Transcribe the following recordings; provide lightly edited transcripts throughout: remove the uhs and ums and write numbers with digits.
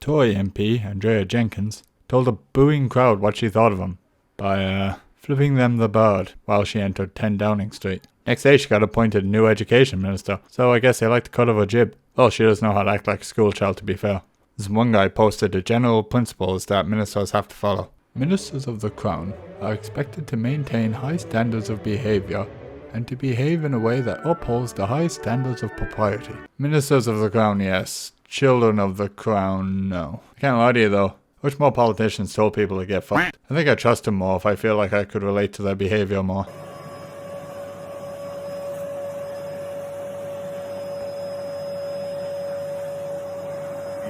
Tory MP Andrea Jenkins told a booing crowd what she thought of him by flipping them the bird while she entered 10 Downing Street. Next day she got appointed new education minister, so I guess they like the cut of her jib. Well, she doesn't know how to act like a school child, to be fair. This one guy posted the general principles that ministers have to follow. Ministers of the Crown are expected to maintain high standards of behaviour and to behave in a way that upholds the high standards of propriety. Ministers of the Crown, yes. Children of the Crown, no. I can't lie to you though. I wish more politicians told people to get fucked. I think I trust them more if I feel like I could relate to their behaviour more.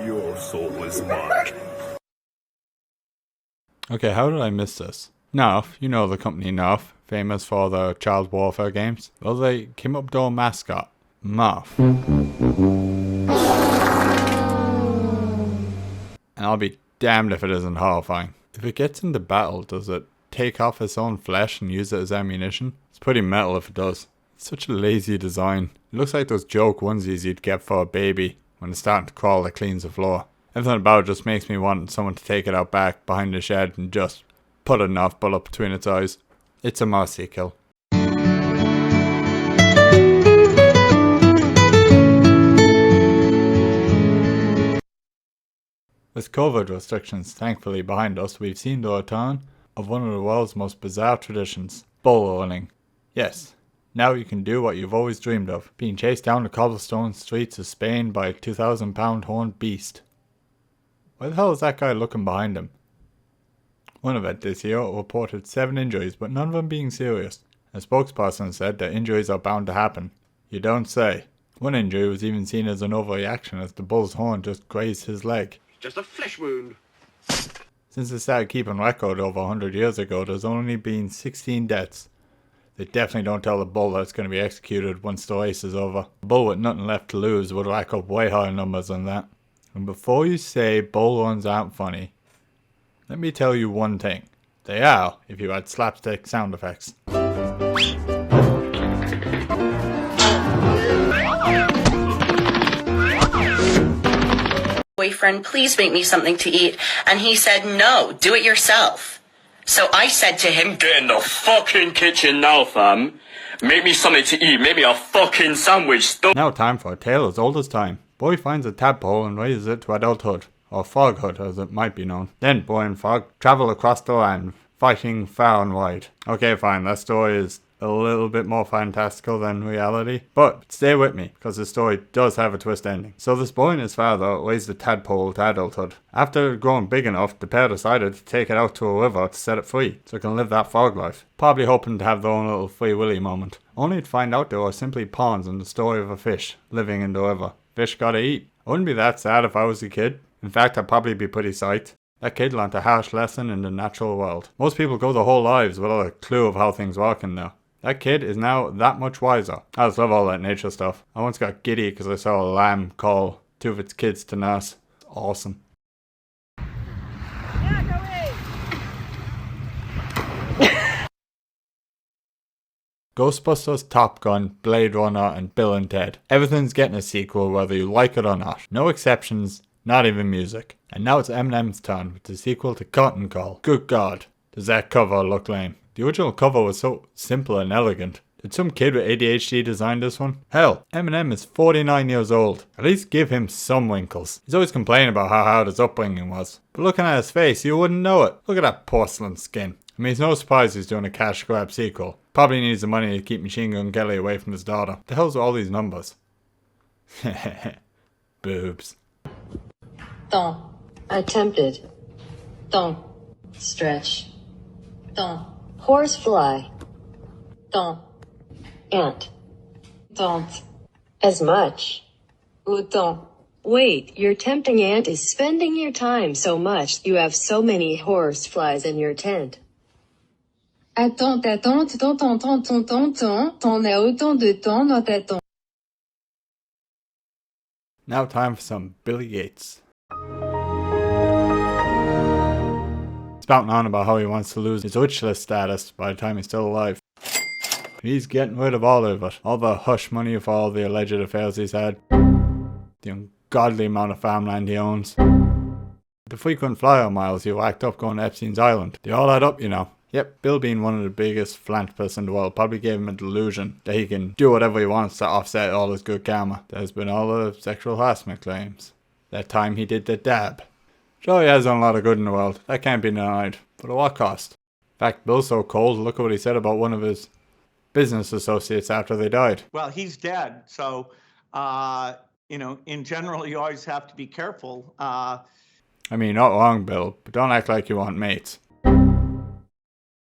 Your soul is mine. Okay, how did I miss this? Nerf, you know the company Nerf, famous for their child warfare games. Well, they came up with their mascot, Murph. And I'll be damned if it isn't horrifying. If it gets into battle, does it take off its own flesh and use it as ammunition? It's pretty metal if it does. It's such a lazy design. It looks like those joke onesies you'd get for a baby when it's starting to crawl that cleans the floor. Everything about it just makes me want someone to take it out back behind the shed and just put a Nerf bullet between its eyes. It's a mercy kill. With COVID restrictions thankfully behind us, we've seen the return of one of the world's most bizarre traditions, bull running. Yes, now you can do what you've always dreamed of, being chased down the cobblestone streets of Spain by a 2,000-pound horned beast. Why the hell is that guy looking behind him? One event this year reported 7 injuries, but none of them being serious. A spokesperson said that injuries are bound to happen. You don't say. One injury was even seen as an overreaction as the bull's horn just grazed his leg. Just a flesh wound. Since they started keeping record over 100 years ago, there's only been 16 deaths. They definitely don't tell the bull that it's going to be executed once the race is over. A bull with nothing left to lose would rack up way higher numbers than that. And before you say bull runs aren't funny, let me tell you one thing. They are, if you had slapstick sound effects. Boyfriend, please make me something to eat. And he said, no, do it yourself. So I said to him, get in the fucking kitchen now, fam. Make me something to eat. Make me a fucking sandwich. Now time for a tale as old as time. Boy finds a tadpole and raises it to adulthood, or froghood as it might be known. Then boy and frog travel across the land, fighting far and wide. Okay, fine, that story is a little bit more fantastical than reality, but stay with me, because the story does have a twist ending. So this boy and his father raised the tadpole to adulthood. After growing big enough, the pair decided to take it out to a river to set it free, so it can live that frog life. Probably hoping to have their own little Free Willy moment. Only to find out they were simply pawns in the story of a fish living in the river. Fish gotta eat. I wouldn't be that sad if I was a kid. In fact, I'd probably be pretty psyched. That kid learned a harsh lesson in the natural world. Most people go their whole lives without a clue of how things work in there. That kid is now that much wiser. I just love all that nature stuff. I once got giddy because I saw a lamb call 2 of its kids to nurse. It's awesome. Yeah, go away. Ghostbusters, Top Gun, Blade Runner, and Bill and Ted. Everything's getting a sequel whether you like it or not. No exceptions, not even music. And now it's Eminem's turn with the sequel to Curtain Call. Good God, does that cover look lame. The original cover was so simple and elegant. Did some kid with ADHD design this one? Hell, Eminem is 49 years old. At least give him some winkles. He's always complaining about how hard his upbringing was. But looking at his face, you wouldn't know it. Look at that porcelain skin. I mean, it's no surprise he's doing a cash grab sequel. Probably needs the money to keep Machine Gun Kelly away from his daughter. The hell's with all these numbers? Boobs. Don't. Attempted. Don't. Stretch. Don't. Horsefly. Don't. Ant. Don't. As much. Don't. Wait, your tempting ant is spending your time so much you have so many horseflies in your tent. Attends, ton a autant de temps dans ta ton. Now time for some Billy Gates. Spouting on about how he wants to lose his rich list status by the time he's still alive. But he's getting rid of all of it. All the hush money for all the alleged affairs he's had. The ungodly amount of farmland he owns. The frequent flyer miles he racked up going to Epstein's Island, they all add up, you know. Yep, Bill being one of the biggest philanthropists in the world probably gave him a delusion that he can do whatever he wants to offset all his good karma. There's been all the sexual harassment claims. That time he did the dab. Sure, he has done a lot of good in the world, that can't be denied, but at what cost? In fact, Bill's so cold, look at what he said about one of his business associates after they died. Well, he's dead, so, in general, you always have to be careful. I mean, not wrong, Bill, but don't act like you want mates.